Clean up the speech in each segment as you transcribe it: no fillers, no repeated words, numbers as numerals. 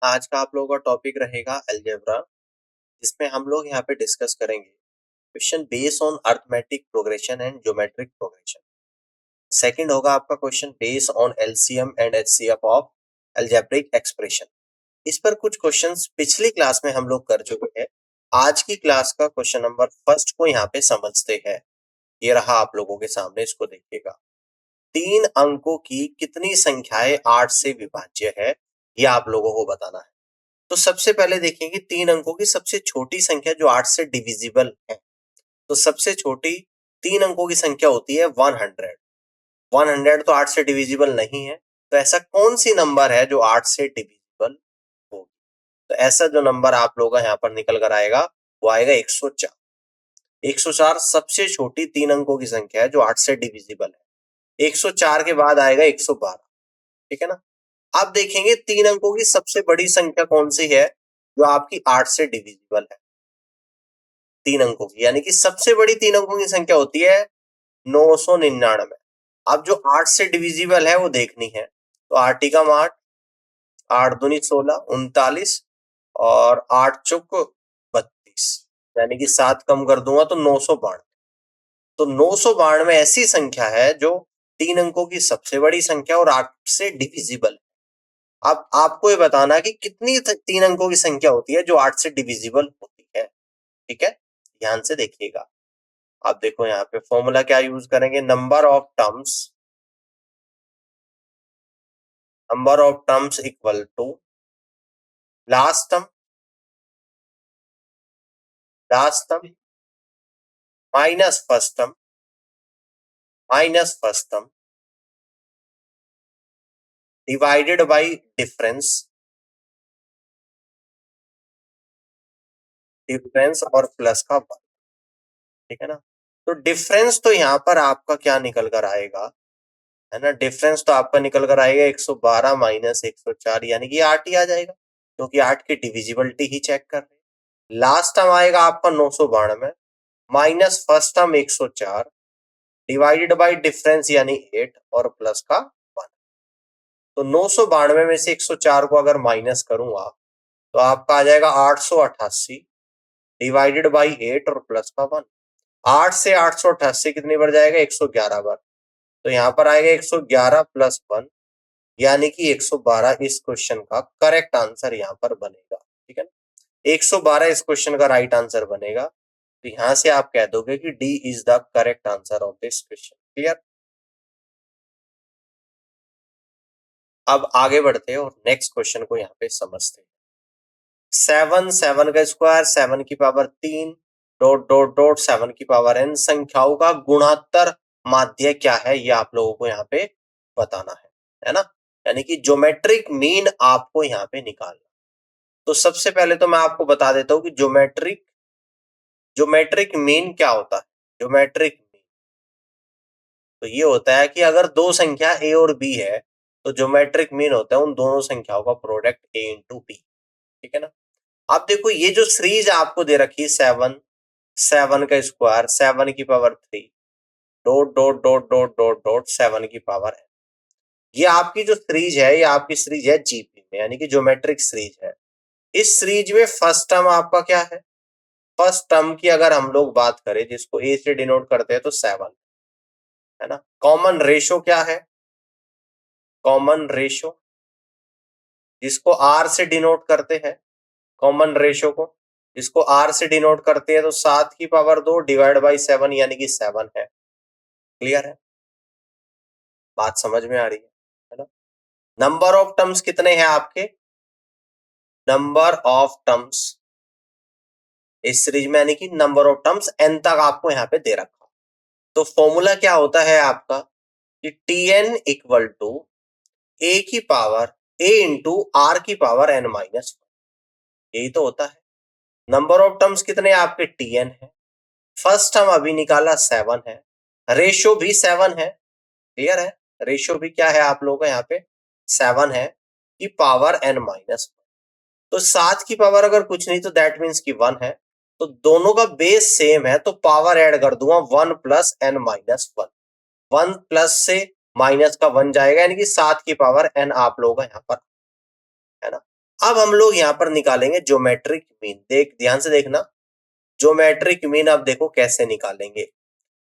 आज का आप लोगों का टॉपिक रहेगा अलजेब्रा, जिसमें हम लोग यहाँ पे डिस्कस करेंगे question based on arithmetic progression and geometric progression. Second होगा आपका question based on LCM and HCF of algebraic expression. इस पर कुछ क्वेश्चंस पिछली क्लास में हम लोग कर चुके हैं। आज की क्लास का क्वेश्चन नंबर फर्स्ट को यहाँ पे समझते हैं। ये रहा आप लोगों के सामने, इसको देखिएगा। 3 अंकों की कितनी संख्याएं 8 से विभाज्य है, ये आप लोगों को बताना है। तो सबसे पहले देखेंगे 3 अंकों की सबसे छोटी संख्या जो 8 से डिविजिबल है। तो सबसे छोटी 3 अंकों की संख्या होती है 100। 100 तो 8 से डिविजिबल नहीं है, तो ऐसा कौन सी नंबर है जो 8 से डिविजिबल होगी? तो ऐसा जो नंबर आप लोगों का यहाँ पर निकल कर आएगा वो आएगा 104। 104 सबसे छोटी 3 अंकों की संख्या है जो 8 से डिविजिबल है। 104 के बाद आएगा 112। ठीक है ना। अब देखेंगे 3 अंकों की सबसे बड़ी संख्या कौन सी है जो आपकी 8 से डिविजिबल है। 3 अंकों की यानी कि सबसे बड़ी 3 अंकों की संख्या होती है 999। अब जो 8 से डिविजिबल है वो देखनी है। तो 8 एकम 8, 8 दूनी 16, 39 और 8 चौक 32, यानी कि 7 कम कर दूंगा तो 992। तो 992 ऐसी संख्या है जो 3 अंकों की सबसे बड़ी संख्या और 8 से डिविजिबल है। अब आपको ये बताना है कि कितनी 3 अंकों की संख्या होती है जो 8 से डिविजिबल होती है। ठीक है, ध्यान से देखिएगा। आप देखो यहाँ पे फॉर्मूला क्या यूज करेंगे, number of terms equal to last term minus first term divided by difference और प्लस का 1। ठीक है ना। तो डिफरेंस तो यहाँ पर आपका क्या निकल कर आएगा, है ना, डिफरेंस तो आपका निकल कर आएगा 112 माइनस 104, यानी कि 8 ही आ जाएगा, क्योंकि 8 की डिविजिबिलिटी ही चेक कर रहे हैं। लास्ट टर्म आएगा आपका 992 minus first term 104 divided by difference यानी 8 और प्लस का 1। तो 992 में से 104 को अगर माइनस करूंगा तो आपका आ जाएगा 888 डिवाइडेड बाई 8 और प्लस का 1। 8 से 888 कितनी बार जाएगा, 111 बार। तो यहाँ पर आएगा 111 प्लस 1 यानी कि 112 इस क्वेश्चन का करेक्ट आंसर यहाँ पर बनेगा। ठीक है ना, 112 इस क्वेश्चन का राइट आंसर बनेगा। तो यहां से आप कह दोगे कि D is the correct answer of this question. Clear. अब आगे बढ़ते हैं और नेक्स्ट क्वेश्चन को यहाँ पे समझते हैं। 7 का स्क्वायर 7 की पावर 3 डॉट डॉट डॉट 7 की पावर n संख्याओं का गुणात्तर माध्य क्या है, ये आप लोगों को यहाँ पे बताना है ना। यानी कि ज्योमेट्रिक मीन आपको यहाँ पे निकालना। तो सबसे पहले तो मैं आपको बता देता हूं कि ज्योमेट्रिक मीन क्या होता है। ज्योमेट्रिक मीन तो ये होता है कि अगर दो संख्या a और b है तो ज्योमेट्रिक मीन होता है उन दोनों संख्याओं का प्रोडक्ट a इंटू b। ठीक है ना। अब देखो ये जो सीरीज आपको दे रखी है 7 का स्क्वायर 7 की power 3 dot dot dot dot dot dot 7 की पावर है, ये आपकी जो सीरीज है ये आपकी सीरीज है जीपी में, यानी कि ज्योमेट्रिक सीरीज है। इस सीरीज में फर्स्ट टर्म आपका क्या है, फर्स्ट टर्म की अगर हम लोग बात करें जिसको ए से डिनोट करते हैं तो 7 है ना। कॉमन रेशो क्या है, कॉमन रेशो जिसको आर से डिनोट करते हैं, कॉमन रेशो को इसको आर से डिनोट करते हैं तो 7 की पावर 2 डिवाइड बाई 7 यानी कि 7 है। क्लियर है, बात समझ में आ रही है ना। नंबर ऑफ टर्म्स कितने हैं आपके, नंबर ऑफ टर्म्स इस सीरीज में यानी कि नंबर ऑफ टर्म्स n तक आपको यहाँ पे दे रखा। तो फॉर्मूला क्या होता है आपका कि tn इक्वल टू a की पावर a इंटू आर की पावर n माइनस, यही तो होता है। नंबर ऑफ टर्म्स कितने आपके tn है, फर्स्ट टर्म अभी निकाला 7 है, रेशियो भी 7 है। क्लियर है, रेशियो भी क्या है आप लोगों का यहाँ पे 7 है कि पावर n माइनस। तो 7 की पावर अगर कुछ नहीं तो दैट मीन्स कि 1 है, तो दोनों का बेस सेम है तो पावर ऐड कर दूंगा 1 प्लस n माइनस 1। 1 प्लस से माइनस का 1 जाएगा यानी कि 7 की पावर n आप लोगों का यहाँ पर है ना। अब हम लोग यहाँ पर निकालेंगे ज्योमेट्रिक मीन। ध्यान से देखना, ज्योमेट्रिक मीन अब देखो कैसे निकालेंगे।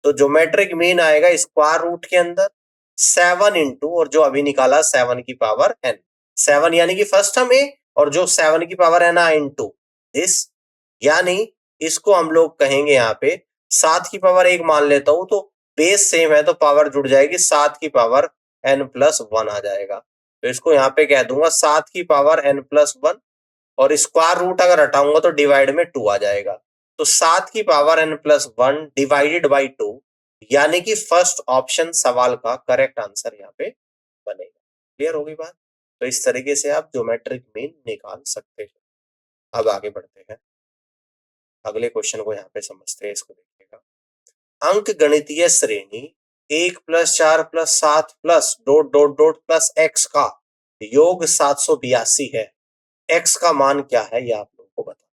तो ज्योमेट्रिक मीन आएगा स्क्वायर रूट के अंदर 7 इंटू, और जो अभी निकाला 7 की पावर n, 7 यानी कि फर्स्ट टर्म ए, और जो 7 की पावर n इंटू दिस, यानी इसको हम लोग कहेंगे यहाँ पे 7 की पावर 1 मान लेता हूं, तो बेस सेम है तो पावर जुड़ जाएगी, 7 की पावर n+1 आ जाएगा। तो इसको यहाँ पे कह दूंगा 7 की पावर n+1, और स्क्वायर रूट अगर हटाऊंगा तो डिवाइड में 2 आ जाएगा। तो 7 की पावर n+1 डिवाइडेड बाई 2, यानी कि फर्स्ट ऑप्शन सवाल का करेक्ट आंसर यहाँ पे बनेगा। क्लियर होगी बात? तो इस तरीके से आप ज्योमेट्रिक मीन निकाल सकते हैं। अब आगे बढ़ते हैं, अगले क्वेश्चन को यहाँ पे समझते हैं। इसको देखिएगा, अंक गणितीय श्रेणी 1+4+7 plus dot dot dot plus x का योग 782 है। x का मान क्या है ये आप लोगों को बता,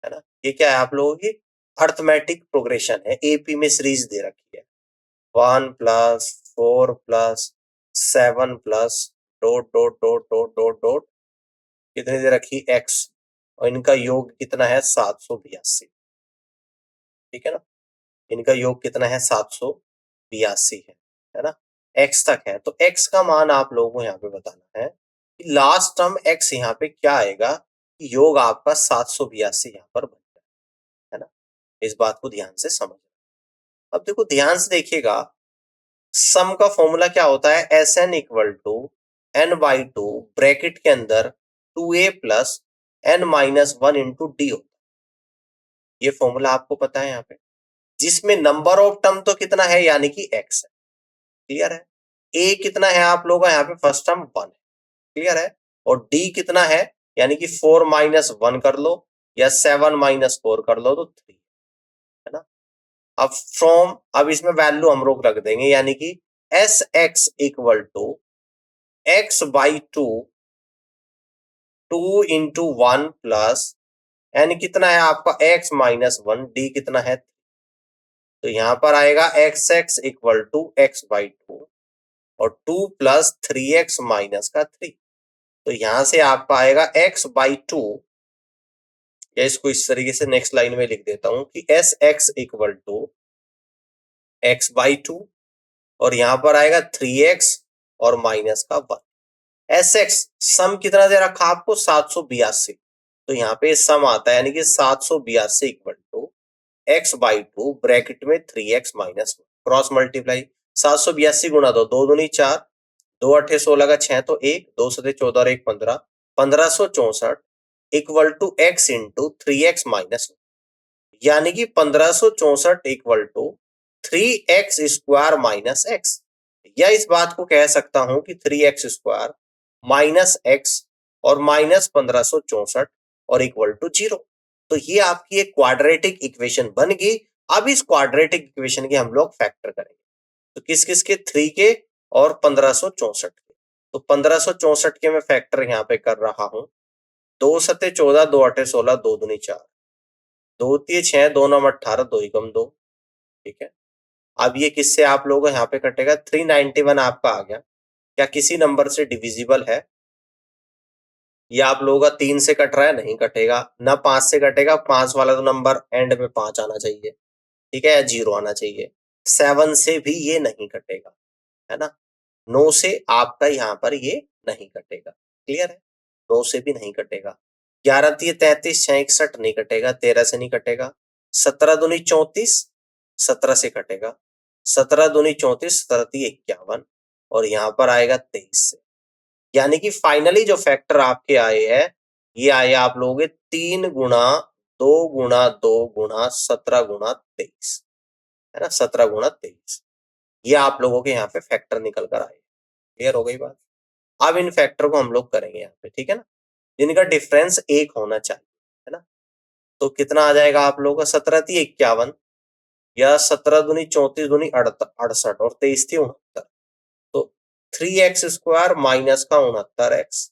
है ना। ये क्या है आप लोगों की अर्थमेटिक प्रोग्रेशन है, एपी में सीरीज दे रखी है 1+4+7 plus dot dot dot dot dot dot कितनी दे रखी x, और इनका योग कितना है 782, ठीक है ना। इनका योग कितना है 782 है ना। x तक है, तो x का मान आप लोगों को यहाँ पे बताना है कि लास्ट टर्म x यहाँ पे क्या आएगा, योग आपका 782 यहाँ पर बन जाए, है ना। इस बात को ध्यान से समझ। अब देखो ध्यान से देखिएगा, सम का फॉर्मूला क्या होता है, Sn equal to n/2 bracket के अंदर 2a plus n-1 into D होता है। ये फॉर्मूला आपको पता है यहाँ पे, जिसमें नंबर ऑफ टर्म तो कितना है यानी कि x है। क्लियर है। a कितना है आप लोगों का यहाँ पे फर्स्ट टर्म 1 है। क्लियर है। और d कितना है यानी कि 4-1 कर लो या 7-4 कर लो तो 3, है ना। अब फ्रॉम, अब इसमें वैल्यू हम लोग रख देंगे, यानी कि s x equal to x/2 2 into 1 plus n कितना है आपका x-1, डी कितना है, तो यहां पर आएगा x इक्वल टू x/2 और 2 प्लस 3x माइनस का 3। तो यहां से आपका आएगा x/2, या इसको इस तरीके से नेक्स्ट लाइन में लिख देता हूं कि s x equal to x/2, और यहां पर आएगा 3x और माइनस का 1। एस एक्स सम कितना दे रखा आपको 782, तो यहाँ पे सम आता है यानी कि 782 इक्वल टू x/2 ब्रैकेट में 3x-1 क्रॉस मल्टीप्लाई 782 गुणा 2, 2 दूनी 4, 2 8 16 का 6 तो 1, 2 7 14 और 1 15, 1564 equal to x into 3x-1, यानी कि 1564 equal to 3x² minus x, या इस बात को कह सकता हूं कि 3x² माइनस x और माइनस 1564 और इक्वल टू 0। तो ये आपकी एक क्वाड्रेटिक इक्वेशन बन गई। अब इस क्वाड्रेटिक इक्वेशन के हम लोग फैक्टर करेंगे, तो किस किस के 3 के और 1564 के। तो 1564 के मैं फैक्टर यहाँ पे कर रहा हूं, 2 7 14, 2 8 16, 2 दूनी 4, 2 3 6, 2 9 18, 2 एकम 2, ठीक है। अब ये किससे आप लोगों को यहाँ पे कटेगा, 391 आपका आ गया। क्या किसी नंबर से डिविजिबल है? या आप लोगों का 3 से कट रहा है, नहीं कटेगा ना, 5 से कटेगा, 5 वाला तो नंबर एंड में 5 आना चाहिए, ठीक है, या 0 आना चाहिए। 7 से भी ये नहीं कटेगा, है ना। 9 से आपका यहाँ पर ये नहीं कटेगा। क्लियर है, 9 से भी नहीं कटेगा। 11 3 33 6 61 नहीं कटेगा, 13 से नहीं कटेगा। 17 दूनी 34, 17 से कटेगा। 17 दूनी 34, 17 3 51, और यहाँ पर आएगा 23 से। यानी कि फाइनली जो फैक्टर आपके आए हैं, ये आए आप लोगों के 3 गुणा 2 गुणा 2 गुणा 17 गुणा 23, है ना, 17 गुणा 23। ये आप लोगों के यहाँ पे फैक्टर निकल कर आए। क्लियर हो गई बात? अब इन फैक्टर को हम लोग करेंगे यहाँ पे, ठीक है ना, जिनका डिफरेंस 1 होना चाहिए, है ना। तो कितना आ जाएगा आप लोगों का, 17 3 51, या 17 दूनी 34 दूनी 68 और 23 थी 69, तो 3x² माइनस का 69x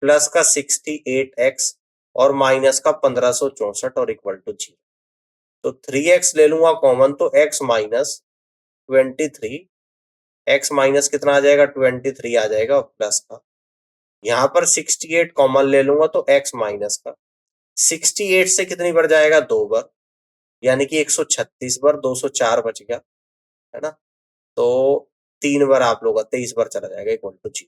प्लस का 68x और माइनस का 1564 और इक्वल टू 0। तो 3x ले लूंगा कॉमन, तो x माइनस 23, x माइनस कितना आ जाएगा 23 आ जाएगा, प्लस का यहाँ पर 68 कॉमन ले लूंगा तो x माइनस का 68 से कितनी बार जाएगा, 2 बार, यानी कि 136 बार, 204 बच गया, है ना। तो 3 बार आप लोग का 23 बार चला जाएगा इक्वल टू 0,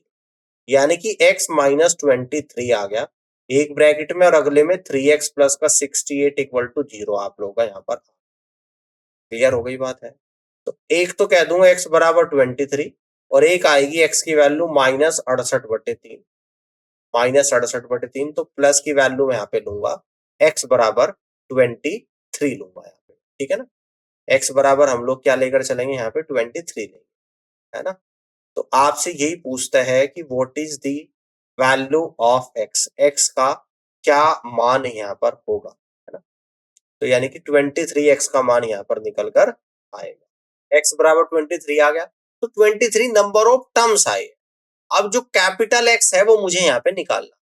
यानी कि x माइनस 23 आ गया एक ब्रैकेट में, और अगले में 3x प्लस का 68 इक्वल टू 0 आप लोग का यहाँ पर। क्लियर हो गई बात है। तो एक तो कह दूंगा x बराबर 23, और एक आएगी x की वैल्यू -68/3, -68/3, तो प्लस की वैल्यू मैं यहाँ पे लूंगा x बराबर 23 लूंगा यहाँ पे, ठीक है ना। x बराबर हम लोग क्या लेकर चलेंगे यहाँ पे, 23 लेंगे, है ना। तो आपसे यही पूछता है कि what is the value of x, x का क्या मान यहाँ पर होगा, है ना। तो यानी कि 23x का मान यहाँ पर निकल कर आएगा। x बराबर 23 आ गया, तो 23 नंबर ऑफ टर्म्स आए। अब जो कैपिटल X है वो मुझे यहाँ पे निकालना,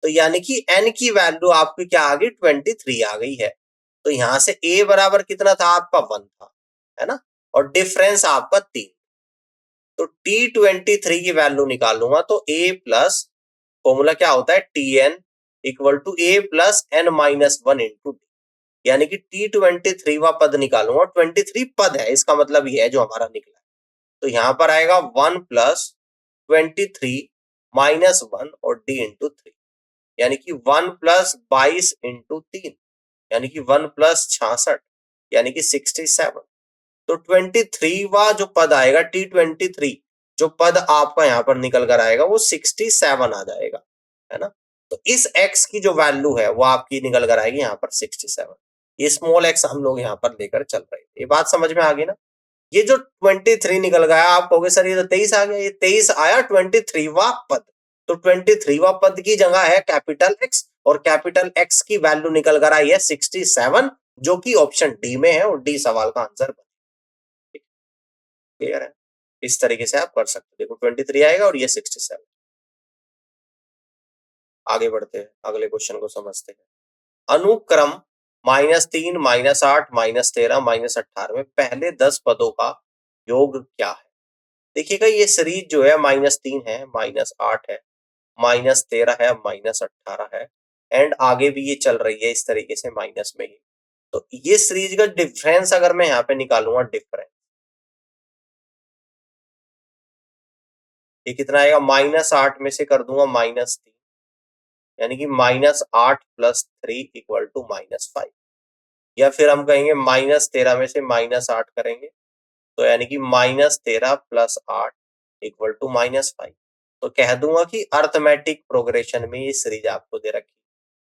तो यानी कि n की वैल्यू आपकी क्या आ गई, 23 आ गई है। तो यहां से a बराबर कितना था आपका, 1 था, है ना, और डिफरेंस आपका 3। तो t23 की वैल्यू निकालूंगा तो a प्लस, फॉर्मूला क्या होता है, tn equal to a plus n-1 into d, यानी कि t23 पद निकालूंगा, 23 पद है, इसका मतलब ये है जो हमारा निकला है। तो यहां पर आएगा 1 प्लस 23 -1 और d इंटू 3, यानी कि 1 प्लस 22 इंटू 3, यानी कि 1 प्लस 66, यानी कि 67। तो 23वां जो पद आएगा, t23 जो पद आपका यहाँ पर निकल कर आएगा वो 67 आ जाएगा, है ना। तो इस x की जो वैल्यू है वो आपकी निकल कर आएगी यहाँ पर 67। ये स्मॉल x हम लोग यहाँ पर लेकर चल रहे हैं, ये बात समझ में आ गई ना। ये जो 23 निकल गया, आप कहोगे सर ये तो 23 आ गया, ये 23 आया 23वां पद। तो 23वां पद की जगह है कैपिटल X, और कैपिटल X की वैल्यू निकल कर आई है 67, जो कि ऑप्शन डी में है, और डी सवाल का आंसर। क्लियर है, इस तरीके से आप कर सकते हो। देखो 23 आएगा और ये 67। आगे बढ़ते हैं, अगले क्वेश्चन को समझते हैं। अनुक्रम -3, -8, -13, -18 में पहले 10 पदों का योग क्या है। देखिएगा ये सीरीज जो है -3 है, -8 है, -13 है, -18 है, एंड आगे भी ये चल रही है इस तरीके से माइनस में ही। तो ये सीरीज का डिफरेंस अगर मैं यहाँ पे निकालूंगा, डिफरेंस ये कितना आएगा, -8 में से कर दूंगा -3, यानी कि -8 + 3 इक्वल टू -5, या फिर हम कहेंगे -13 में से -8 करेंगे, तो यानी कि -13 + 8 इक्वल टू -5। तो कह दूंगा कि अर्थमेटिक प्रोग्रेशन में ये सीरीज आपको दे रखी है।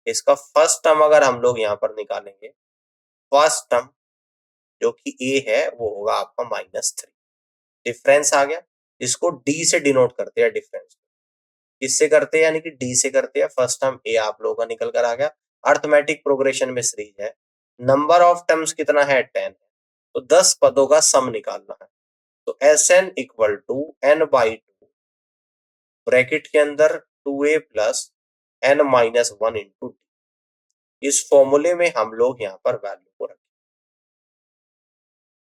इसका फर्स्ट टर्म अगर हम लोग यहाँ पर निकालेंगे, फर्स्ट टर्म जो कि a है वो होगा आपका -3, डिफरेंस आ गया। इसको d से डिनोट करते हैं, डिफरेंस किससे करते हैं, यानी कि d से करते हैं। फर्स्ट टर्म a आप लोगों का निकल कर आ गया। अर्थमेटिक प्रोग्रेशन में सीरीज है, नंबर ऑफ टर्म्स कितना है, 10, तो 10 पदों का सम निकालना है। तो Sn equal to n/2 bracket के अंदर 2a plus n-1 into D. इस फॉर्मूले में हम लोग यहाँ पर वैल्यू को रखें,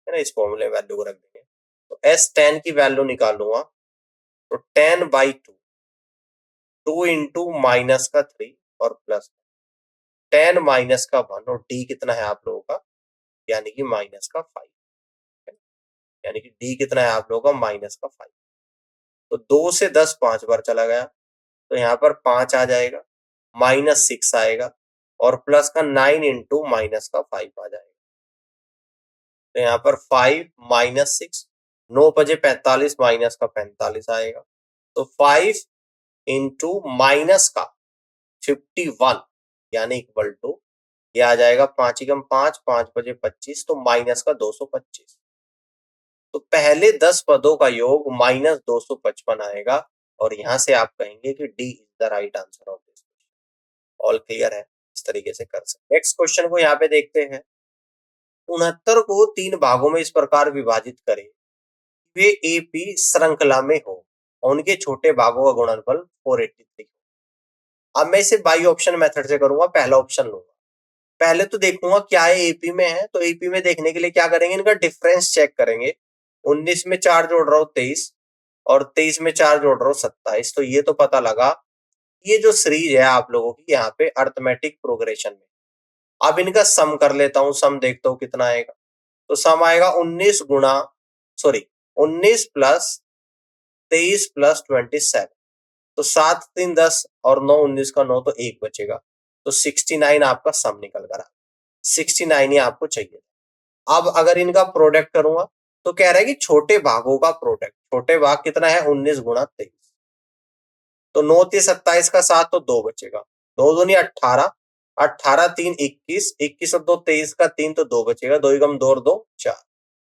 है ना, इस फॉर्मूले में वैल्यू को रख देंगे। तो S10 की वैल्यू निकालूंगा, तो 10/2, 2 इंटू -3 और प्लस 10 -1, और d कितना है आप लोगों का, यानी कि -5, यानी कि d कितना है आप लोगों का, -5। तो 2 से 10 5 बार चला गया, तो यहाँ पर 5 आ जाएगा, -6 आएगा, और प्लस का 9 इंटू -5 आ जाएगा। तो यहाँ पर 5 -6, 9 बजे 45 माइनस का 45 आएगा, तो 5 इंटू माइनस का 51, यानी इक्वल टू ये आ जाएगा 5 एकम 5, 5 बजे 25, तो माइनस का 225। तो पहले 10 पदों का योग -255 आएगा, और यहां से आप कहेंगे कि D is the right answer of this. All clear है, इस तरीके से कर सकते। नेक्स्ट क्वेश्चन को यहाँ पे देखते हैं। 69 को 3 भागों में इस प्रकार विभाजित करें, वे एपी श्रृंखला में हो, उनके छोटे भागों का गुणनफल 483। अब मैं इसे बाई ऑप्शन मेथड से करूंगा, पहला ऑप्शन लूंगा। पहले तो देखूंगा क्या है एपी में है, तो एपी में देखने के लिए क्या करेंगे, इनका डिफरेंस चेक करेंगे। 19 में 4 जोड़ रहा हूं 23, और 23 में 4 जोड़ रहा हूं 27, तो ये तो पता लगा ये जो सीरीज है आप लोगों की यहाँ पे अर्थमेटिक प्रोग्रेशन में, अब इनका सम कर लेता हूं, सम देखता हूं कितना आएगा। तो सम आएगा 19 प्लस 23 प्लस 27। तो 7 3 10 और 9 19 का 9 तो 1 बचेगा। तो 69 आपका सम निकल कर आ 69 ही आपको चाहिए। अब अगर इनका प्रोडक्ट करूंगा तो कह रहा है कि छोटे भागों का प्रोडक्ट, छोटे भाग कितना है 19 गुणा 23। तो 9 3 27 का 7 तो 2 बचेगा। 2 दूनी 18, 18 3 21, 21 और 2 23 का 3 तो 2 बचेगा। 2 एकम 2 और 2 4।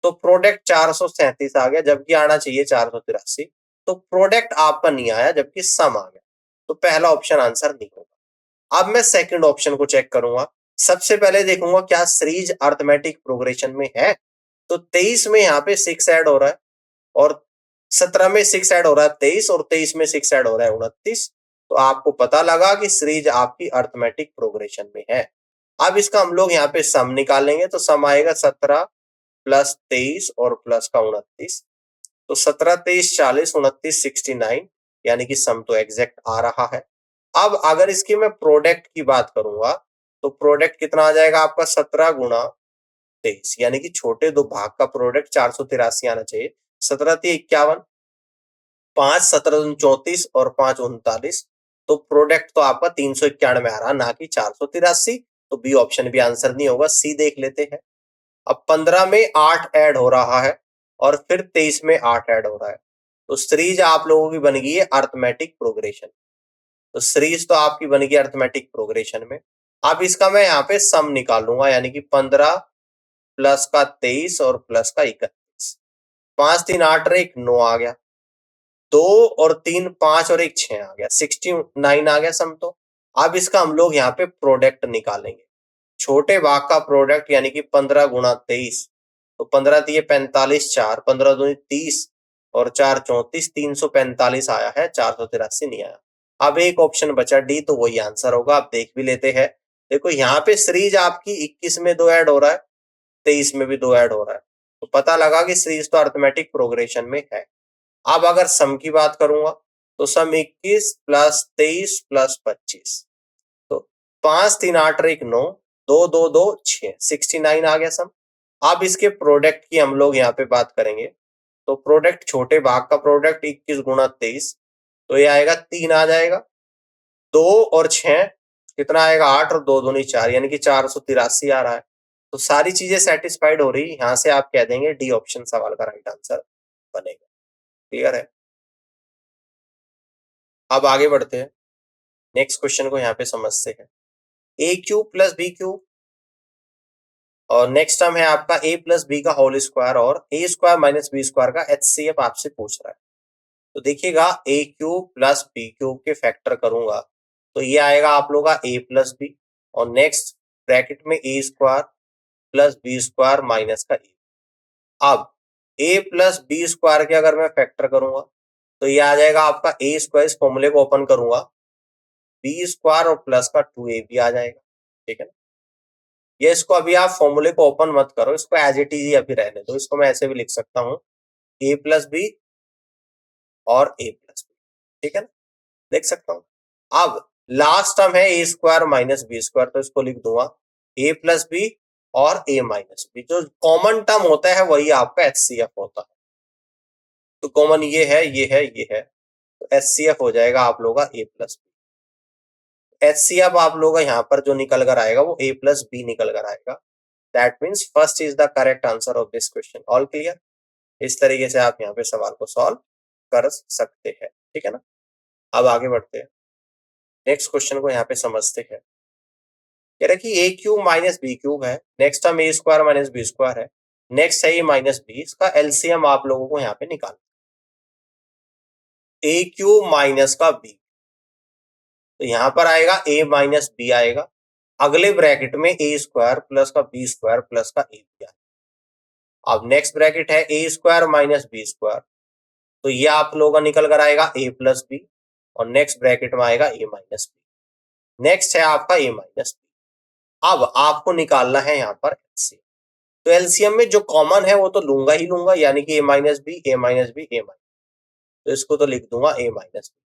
तो प्रोडक्ट 437 आ गया, जबकि आना चाहिए 483। तो प्रोडक्ट आपका नहीं आया, जबकि सम आ गया। तो पहला ऑप्शन आंसर नहीं होगा। अब मैं सेकंड ऑप्शन को चेक करूंगा। सबसे पहले देखूंगा क्या सीरीज अर्थमेटिक प्रोग्रेशन में है। तो 23 में यहाँ पे 6 ऐड हो रहा है और 17 में 6 ऐड हो रहा है 23 और 23 में 6 ऐड हो रहा है 29। तो आपको पता लगा कि सीरीज आपकी अर्थमेटिक प्रोग्रेशन में है। अब इसका हम लोग यहाँ पे सम निकालेंगे। तो सम आएगा 17 प्लस 23 और प्लस का 29। तो 17 23 40, 29 69, यानी कि सम तो एग्जैक्ट आ रहा है। अब अगर इसकी मैं प्रोडक्ट की बात करूंगा तो प्रोडक्ट कितना आ जाएगा आपका 17 गुणा 23, यानी कि छोटे दो भाग का प्रोडक्ट 483 आना चाहिए। 17 3 51, 5 17 34 और 5 39। तो प्रोडक्ट तो आपका 391 आ रहा, ना कि 483। तो बी ऑप्शन भी आंसर नहीं होगा, सी देख लेते हैं। अब 15 में 8 ऐड हो रहा है और फिर 23 में 8 ऐड हो रहा है। तो सीरीज आप लोगों की बन गई है अर्थमेटिक प्रोग्रेशन। तो सीरीज तो आपकी बन गई अर्थमेटिक प्रोग्रेशन में। अब इसका मैं यहाँ पे सम निकालूंगा, यानी कि 15 प्लस का 23 और प्लस का 31। 5 3 8 और 1 9 आ गया। 2 और 3 5 और 1 6 आ गया। 69 आ गया सम। तो अब इसका हम लोग यहाँ पे प्रोडक्ट निकालेंगे। छोटे भाग का प्रोडक्ट यानी कि 15 गुणा 23। तो 15 दिए 45, 4 15 दूनी 30 और 4 34, 345 आया है, 483 नहीं आया। अब एक ऑप्शन बचा डी, तो वही आंसर होगा। आप देख भी लेते हैं। देखो यहाँ पे सीरीज आपकी 21 में 2 ऐड हो रहा है, 23 में भी 2 ऐड हो रहा है। तो पता लगा कि सीरीज तो अर्थमेटिक प्रोग्रेशन में है। अब अगर सम की बात करूंगा तो सम 21 प्लस 23 प्लस 25। तो 5 3 8 और 1 9, 2 2 2 6, 69 आ गया सम। अब इसके प्रोडक्ट की हम लोग यहाँ पे बात करेंगे। तो प्रोडक्ट छोटे भाग का प्रोडक्ट 21 गुणा 23, तो ये आएगा 3 आ जाएगा। 2 और 6 कितना आएगा 8 और 2 दूनी 4, यानी कि 483 आ रहा है। तो सारी चीजें सेटिस्फाइड हो रही। यहाँ से आप कह देंगे डी ऑप्शन सवाल का राइट आंसर बनेगा। क्लियर है। अब आगे बढ़ते हैं, नेक्स्ट क्वेश्चन को यहाँ पे समझते हैं। A cube plus B cube और नेक्स्ट टर्म है आपका a प्लस बी का होल स्क्वायर और A square minus B square का HCF आपसे पूछ रहा है। तो देखिएगा A cube plus B cube के फैक्टर करूंगा तो ये आएगा आप लोग का a प्लस बी और नेक्स्ट ब्रैकेट में A square plus B square minus का ए। अब a प्लस बी स्क्वायर के अगर मैं फैक्टर करूंगा तो ये आ जाएगा आपका ए स्क्वायर। इस फॉर्मूले को ओपन करूंगा, बी स्क्वायर और प्लस का 2ab आ जाएगा। ठीक है ना। ये इसको अभी आप फॉर्मूले को ओपन मत करो, इसको एज इट इज ही अभी रहने दो। इसको मैं ऐसे भी लिख सकता हूँ a प्लस बी और a प्लस बी। ठीक है ना, देख सकता हूँ। अब लास्ट टर्म है ए स्क्वायर माइनस बी स्क्वायर, तो इसको लिख दूंगा a प्लस बी और a माइनस बी। जो कॉमन टर्म होता है वही आपका HCF होता है। तो कॉमन ये है, ये है, ये है। तो HCF हो जाएगा आप लोगों का a प्लस बी। HCF आप लोगों का यहाँ पर जो निकल कर आएगा वो a प्लस बी निकल कर आएगा। That means first is the correct answer of this question. All clear. इस तरीके से आप यहाँ पे सवाल को सॉल्व कर सकते हैं। ठीक है ना। अब आगे बढ़ते हैं, नेक्स्ट क्वेश्चन को यहाँ पे समझते हैं। कह रहा है कि ए क्यूब माइनस बी क्यूब है, नेक्स्ट टर्म ए स्क्वायर माइनस बी स्क्वायर है, नेक्स्ट है ए माइनस बी। इसका एलसीएम आप लोगों को यहाँ पे निकालना। ए क्यूब माइनस का बी, तो यहाँ पर आएगा ए माइनस बी आएगा। अगले ब्रैकेट में ए स्क्वायर प्लस का बी स्क्वायर प्लस का ए बी आएगा। अब नेक्स्ट ब्रैकेट है ए स्क्वायर माइनस बी स्क्वायर, तो ये आप लोगों का निकल कर आएगा ए प्लस बी और नेक्स्ट ब्रैकेट में आएगा ए माइनस बी। नेक्स्ट है आपका ए माइनस बी। अब आपको निकालना है यहाँ पर एलसीएम। तो एलसीएम में जो कॉमन है वो तो लूंगा ही लूंगा, यानी कि ए माइनस बी, ए माइनस बी, ए माइनस। तो इसको तो लिख दूंगा ए माइनस बी।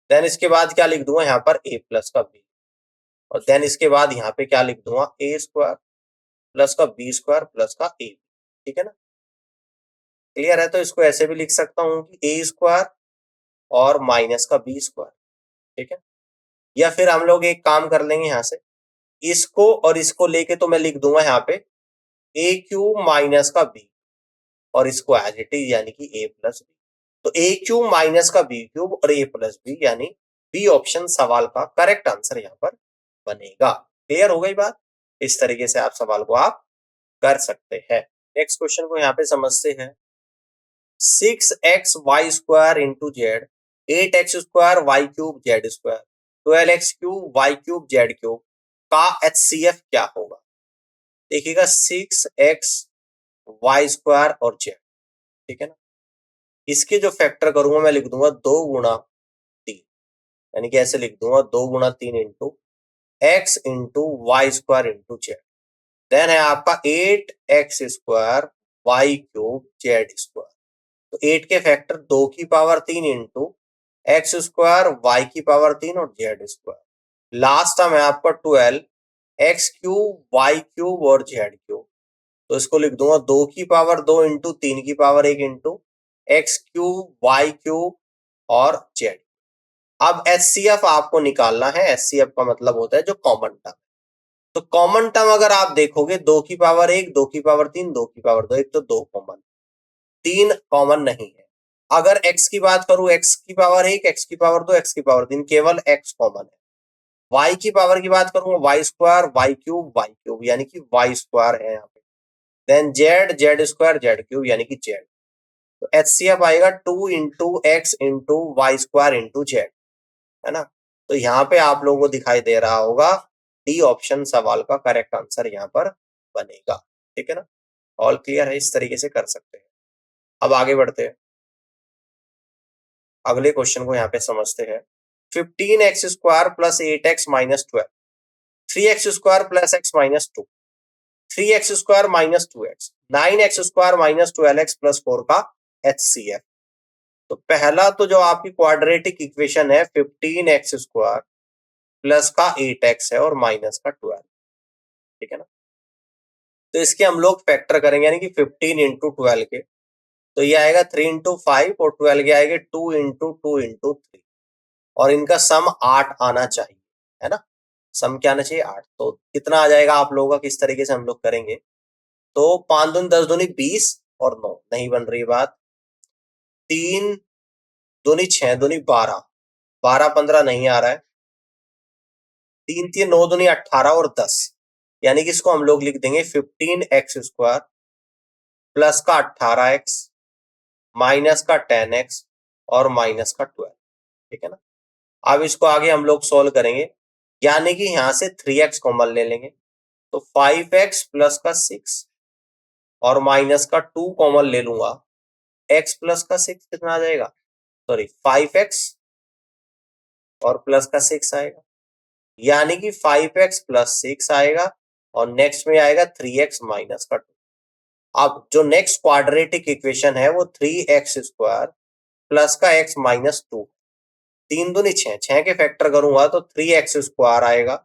देन इसके बाद क्या लिख दूंगा यहाँ पर a प्लस का b, और देन इसके बाद यहाँ पे क्या लिख दूंगा a स्क्वायर प्लस का b स्क्वायर प्लस का a, ठीक है ना। क्लियर है, तो इसको ऐसे भी लिख सकता हूँ कि a स्क्वायर और माइनस का b स्क्वायर, ठीक है। या फिर हम लोग एक काम कर लेंगे यहाँ से, इसको और इसको लेके तो मैं लिख दूंगा यहाँ पे a क्यूब माइनस का b, और इसको एज इट इज यानी कि a प्लस b। तो a क्यूब माइनस का b क्यूब और a प्लस b यानी बी ऑप्शन सवाल का करेक्ट आंसर यहाँ पर बनेगा। क्लियर हो गई बात। इस तरीके से आप सवाल को आप कर सकते हैं। नेक्स्ट क्वेश्चन को यहाँ पे समझते हैं। 6xy square into z, 8x square y cube z square, 12x cube y cube z cube का HCF क्या होगा। देखिएगा 6x वाई स्क्वायर और जेड, ठीक है ना। इसके जो फैक्टर करूंगा मैं लिख दूंगा 2 गुणा 3, यानी कि ऐसे लिख दूंगा 2 गुणा 3 into x into y square into z. Then है आपका 8x square y cube z square. तो 8 के फैक्टर 2 की power 3 into x square y की पावर 3 और जेड स्क्वायर। लास्ट टर्म है आपका 12 एक्स क्यूब वाई क्यूब और जेड क्यूब। तो इसको लिख दूंगा 2 की पावर 2 इंटू 3 की power 1 into x cube y cube और जेड। अब HCF आपको निकालना है। HCF का मतलब होता है जो कॉमन टर्म। तो कॉमन टर्म अगर आप देखोगे 2 की पावर 1, 2 की पावर 3, 2 की पावर 2, एक तो 2 कॉमन, 3 कॉमन नहीं है। अगर x की बात करूं, x की पावर 1, x की पावर 2, x की पावर 3, केवल x कॉमन है। y की पावर की बात करूंगा वाई स्क्वायर वाई क्यूब यानी कि वाई स्क्वायर है यहाँ पे। Then z square z cube यानी कि जेड। तो HCF आएगा 2 into x into y square into z, है ना। तो यहाँ पे आप लोगों को दिखाई दे रहा होगा डी ऑप्शन सवाल का करेक्ट आंसर यहाँ पर बनेगा, ठीक है ना। ऑल क्लियर है, इस तरीके से कर सकते हैं। अब आगे बढ़ते हैं, अगले क्वेश्चन को यहाँ पे समझते हैं। 15x square plus 8x minus 12, 3x square plus x minus 2, 3x square minus 2x, 9x square minus 12x plus 4 का HCF। तो पहला तो जो आपकी क्वाड्रेटिक इक्वेशन है 15x स्क्वायर प्लस का 8x है और माइनस का 12, ठीक है ना। तो इसके हम लोग फैक्टर करेंगे यानी कि 15 इंटू 12 के, तो ये आएगा 3 इंटू 5 और 12 के आएंगे 2 इंटू 2 इंटू 3, और इनका सम 8 आना चाहिए, है ना। सम क्या आना चाहिए 8। तो कितना आ जाएगा आप लोगों का, किस तरीके से हम लोग करेंगे। तो 5 दूनी 10 दूनी 20 और 9 नहीं बन रही बात। 3 दूनी 6 दूनी 12, 12 15 नहीं आ रहा है। 3 3 9 दूनी 18 और 10, यानी कि इसको हम लोग लिख देंगे 15x स्क्वायर प्लस का 18x माइनस का 10x और माइनस का 12, ठीक है ना। अब इसको आगे हम लोग सोल्व करेंगे, यानी कि यहां से 3x कॉमन ले लेंगे, तो 5x प्लस का 6 और माइनस का 2 कॉमन ले लूंगा, x प्लस का 6 कितना आ जाएगा, सॉरी 5x और प्लस का 6 आएगा, यानी कि 5x प्लस 6 आएगा और नेक्स्ट में आएगा 3x माइनस का 2। अब जो नेक्स्ट क्वाड्रेटिक इक्वेशन है वो 3x स्क्वायर प्लस का x माइनस 2, 3 दूनी 6, 6 के फैक्टर करूंगा तो 3x स्क्वायर आएगा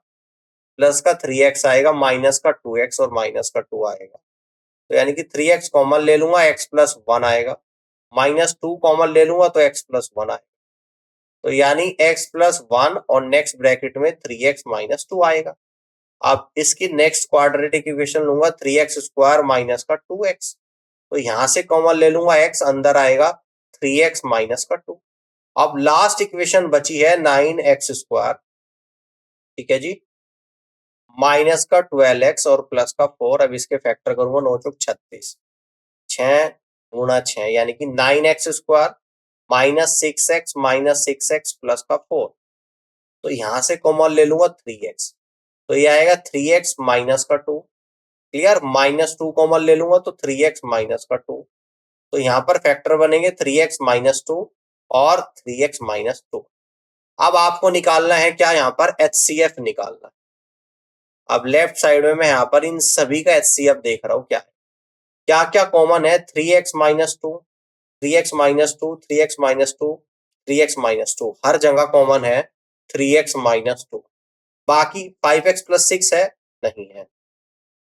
प्लस का 3x आएगा माइनस का 2x और माइनस का 2 आएगा। तो यानी कि 3x कॉमन ले लूंगा, x प्लस 1 आएगा, माइनस 2 कॉमन ले लूंगा तो x प्लस 1 आएगा। तो यानी x प्लस 1 और नेक्स्ट ब्रैकेट में 3x माइनस 2 आएगा। अब इसकी नेक्स्ट क्वाड्रेटिक इक्वेशन लूंगा 3x स्क्वायर माइनस का 2x, तो यहां से कॉमन ले लूंगा x, अंदर आएगा 3x माइनस का 2। अब लास्ट इक्वेशन बची है 9x स्क्वायर, ठीक है जी, माइनस का 12x और प्लस का 4। अब इसके फैक्टर करूंगा 9 चौक 36, 6 गुणा 6 यानी कि 9x square minus 6x plus का 4। तो यहां से कॉमन ले लूंगा 3x, तो ये आएगा 3x माइनस का 2। क्लियर, माइनस 2 कॉमन ले लूंगा तो 3x माइनस का 2। तो यहाँ पर फैक्टर बनेंगे 3x माइनस 2 और 3x माइनस 2। अब आपको निकालना है क्या, यहाँ पर HCF निकालना है। अब लेफ्ट साइड में मैं यहाँ पर इन सभी का HCF देख रहा हूँ क्या है, क्या क्या कॉमन है। 3x minus 2, 3x minus 2, 3x minus 2, 3x minus 2, हर जगह कॉमन है 3x माइनस 2। बाकी 5x प्लस 6 है, नहीं है।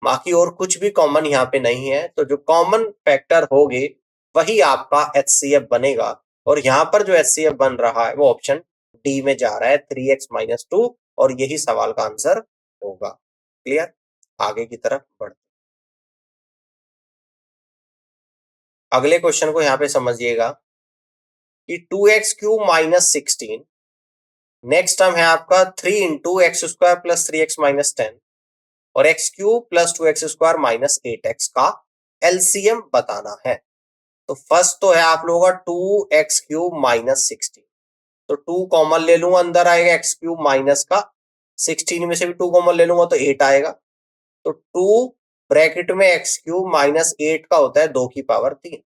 बाकी और कुछ भी कॉमन यहाँ पे नहीं है, तो जो कॉमन फैक्टर होगे वही आपका HCF बनेगा। और यहाँ पर जो HCF बन रहा है वो ऑप्शन डी में जा रहा है, 3x माइनस 2, और यही सवाल का आंसर होगा। क्लियर? आगे की तरफ बढ़ते, अगले क्वेश्चन को यहाँ पे समझिएगा कि 2x³ माइनस 16, नेक्स्ट टर्म है आपका 3 into x square plus 3x minus 10 और x³ plus 2x² minus 8x का एलसीएम बताना है। तो फर्स्ट तो है आप लोगों का 2x³ माइनस 16, तो 2 कॉमन ले लूंगा, अंदर आएगा x³ माइनस का 16 में से भी 2 कॉमन ले लूंगा तो 8 आएगा। तो 2 ब्रैकेट में x³ माइनस 8 का होता है 2 की पावर 3,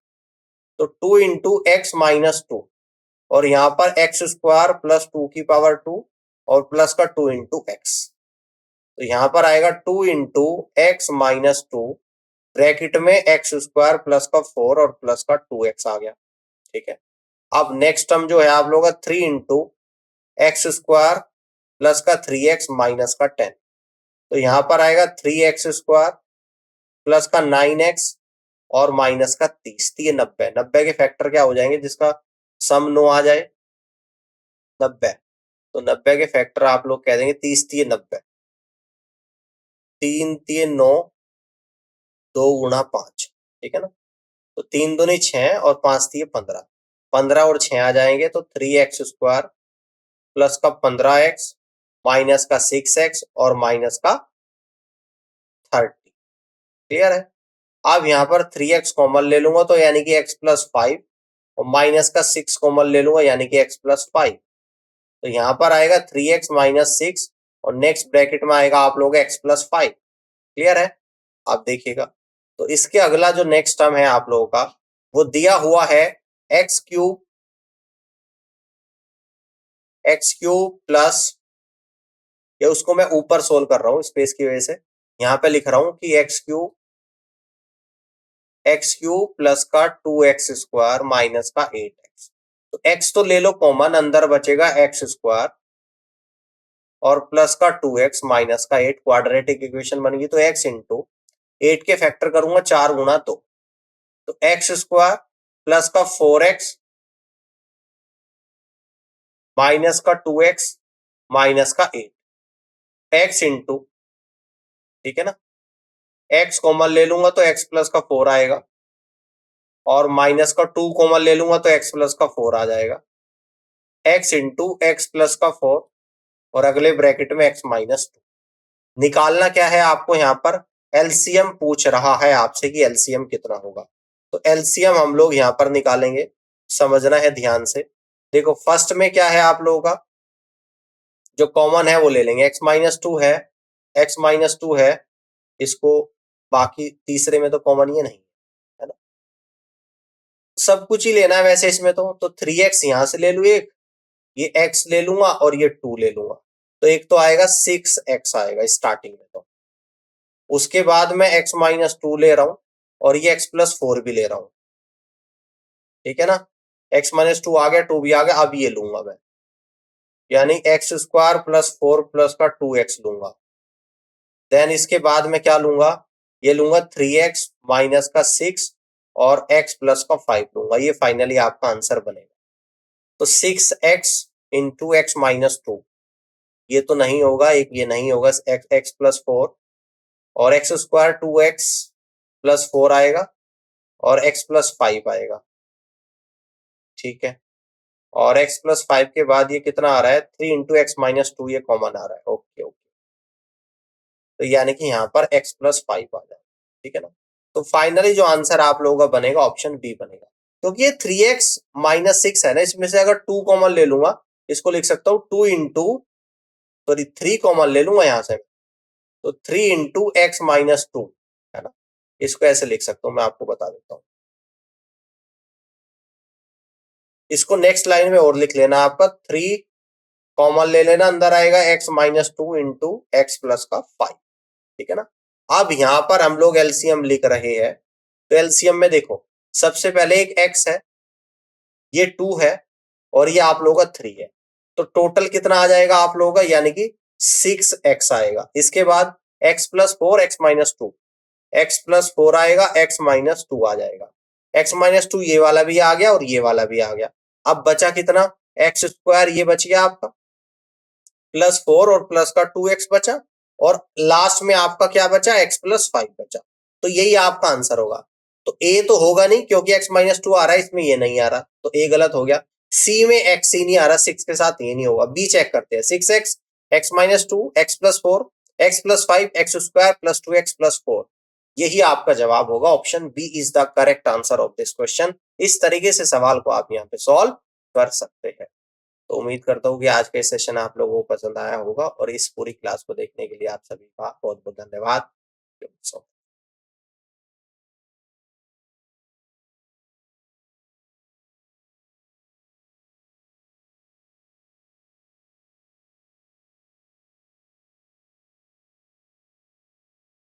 तो 2 इंटू एक्स माइनस 2, और यहाँ पर एक्स स्क्वायर प्लस 2 की पावर 2 और प्लस का 2 इंटू एक्स, तो यहाँ पर आएगा 2 इंटू एक्स माइनस 2 ब्रैकेट में एक्स स्क्वायर प्लस का 4 और प्लस का 2x आ गया। ठीक है, अब नेक्स्ट टर्म जो है आप लोगों का 3 इंटू एक्स स्क्वायर प्लस का 3x माइनस का 10, तो यहाँ पर आएगा 3x स्क्वायर प्लस का 9x और माइनस का 30, तो ये 90, 90 के फैक्टर क्या हो जाएंगे जिसका सम 9 आ जाए, 90, तो 90 के फैक्टर आप लोग कह देंगे 30 तीय 90, 3 तीय 9, 2 गुणा 5, ठीक है ना। तो 3 दूनी 6 और 5 तीय 15, 15 और 6 आ जाएंगे, तो 3x स्क्वायर प्लस का 15x माइनस का 6x और माइनस का 30। क्लियर है? अब यहाँ पर 3x कॉमन ले लूंगा तो यानी कि x प्लस 5, और माइनस का 6 कॉमन ले लूंगा यानी कि x प्लस 5, तो यहाँ पर आएगा 3x माइनस 6 और नेक्स्ट ब्रैकेट में आएगा आप लोग x प्लस 5। क्लियर है? आप देखिएगा, तो इसके अगला जो नेक्स्ट टर्म है आप लोगों का वो दिया हुआ है x³ प्लस, ये उसको मैं ऊपर सोल्व कर रहा हूँ स्पेस की वजह से, यहाँ पे लिख रहा हूँ कि x³ प्लस का 2x स्क्वायर माइनस का 8x, तो x तो ले लो कॉमन, अंदर बचेगा x स्क्वायर और प्लस का 2x माइनस का 8, क्वाड्रेटिक इक्वेशन बन गई। तो x इंटू 8 के फैक्टर करूंगा 4 गुणा 2, तो एक्स स्क्वायर प्लस का 4x माइनस का 2x माइनस का 8, x इंटू, ठीक है ना, x कॉमन ले लूंगा तो x प्लस का 4 आएगा और माइनस का 2 कॉमन ले लूंगा तो x प्लस का 4 आ जाएगा, x इंटू एक्स प्लस का 4 और अगले ब्रैकेट में x माइनस 2। निकालना क्या है आपको, यहाँ पर एलसीएम पूछ रहा है आपसे कि एलसीएम कितना होगा, तो एलसीएम हम लोग यहाँ पर निकालेंगे, समझना है ध्यान से। देखो फर्स्ट में क्या है आप लोगों का, जो कॉमन है वो ले लेंगे, x माइनस 2 है, x माइनस 2 है, इसको, बाकी तीसरे में तो कॉमन ही नहीं है ना, सब कुछ ही लेना है वैसे इसमें तो 3x यहां से ले लू, एक ये x ले लूंगा और ये 2 ले लूंगा, तो एक तो आएगा 6x आएगा स्टार्टिंग में, तो उसके बाद मैं x माइनस 2 ले रहा हूं और ये x प्लस 4 भी ले रहा हूं, ठीक है ना, x माइनस 2 आ गया, 2 भी आ गया, अब ये लूंगा मैं, यानी एक्स स्क्वायर प्लस 4 प्लस का 2x लूंगा। देन इसके बाद में क्या लूंगा, ये लूंगा 3x माइनस का 6 और x प्लस का 5 लूंगा, ये फाइनली आपका आंसर बनेगा। तो 6x इंटू एक्स माइनस 2, ये तो नहीं होगा, एक ये नहीं होगा, x प्लस 4 और एक्स स्क्वायर 2x प्लस 4 आएगा और x प्लस 5 आएगा, ठीक है, और x प्लस 5 के बाद ये कितना आ रहा है, 3 इंटू एक्स माइनस 2, ये कॉमन आ रहा है। ओके ओके, तो यानी कि यहाँ पर x प्लस 5 आ जाए, ठीक है ना। तो फाइनली जो आंसर आप लोगों का बनेगा ऑप्शन बी बनेगा, क्योंकि ये 3x माइनस 6 है ना, इसमें से अगर 2 कॉमन ले लूंगा, इसको लिख सकता हूँ 2 इंटू, सॉरी 3 कॉमन ले लूंगा यहाँ से, तो 3 इंटू एक्स माइनस 2 है ना, इसको ऐसे लिख सकता हूँ, मैं आपको बता देता हूँ। इसको नेक्स्ट लाइन में और लिख लेना आपका, 3 कॉमन ले लेना, अंदर आएगा x minus 2 into x plus का 5, ठीक है ना। अब यहाँ पर हम लोग एलसीएम लिख रहे हैं, तो एलसीएम में देखो सबसे पहले एक x है, ये 2 है और ये आप लोगों का 3 है, तो टोटल कितना आ जाएगा आप लोगों का, यानी कि 6x आएगा। इसके बाद x plus 4 x minus 2, x plus 4 आएगा, x माइनस 2 आ जाएगा, x माइनस 2 ये वाला भी आ गया और ये वाला भी आ गया। अब बचा कितना, एक्स स्क्वायर ये बच गया आपका, प्लस 4 और प्लस का 2x बचा, और लास्ट में आपका क्या बचा, x प्लस 5 बचा। तो यही आपका आंसर होगा। तो ए तो होगा नहीं क्योंकि x माइनस 2 आ रहा है, इसमें ये नहीं आ रहा, तो ए गलत हो गया। सी में x ही नहीं आ रहा, 6 के साथ ये नहीं होगा। बी चेक करते हैं, 6x, x minus 2, x plus 4, x plus 5, x square plus 2x plus 4। यही आपका जवाब होगा, option b is the correct answer of this question. इस तरीके से सवाल को आप यहाँ पे सॉल्व कर सकते हैं। तो उम्मीद करता हूँ कि आज का सेशन आप लोगों को पसंद आया होगा, और इस पूरी क्लास को देखने के लिए आप सभी का बहुत बहुत धन्यवाद।